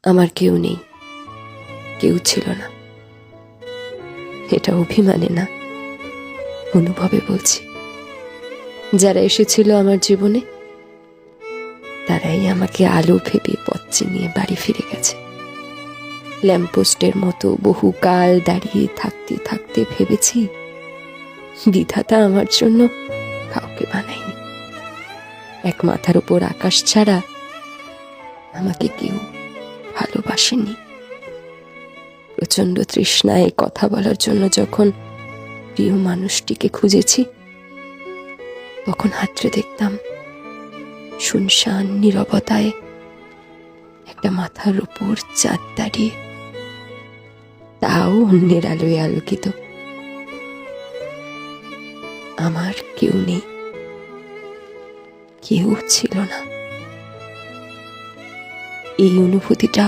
আমার কেউ নেই, কেউ ছিল না। এটা অভিমানে না, অনুভবে বলছি। যারা এসেছিল আমার জীবনে তারাই আমাকে আলো ভেবে পথ চিনিয়ে বাড়ি ফিরে গেছে। ল্যাম্পপোস্টের মতো বহুকাল দাঁড়িয়ে থাকতে থাকতে ভেবেছি বিধাতা আমার জন্য কাউকে বানায়নি। এক মাথার উপর আকাশ ছাড়া আমাকে কেউ ভালোবাসেনি। প্রচন্ড তৃষ্ণায় কথা বলার জন্য যখন প্রিয় মানুষটিকে খুঁজেছি, তখন হাতড়ে দেখতাম শুনশান নীরবতায় একটা মাথার উপর চাঁদ দাঁড়িয়ে, তাও অন্যের আলোয় আলোকিত। আমার কেউ নেই, কেউ ছিল না। এই অনুভূতিটা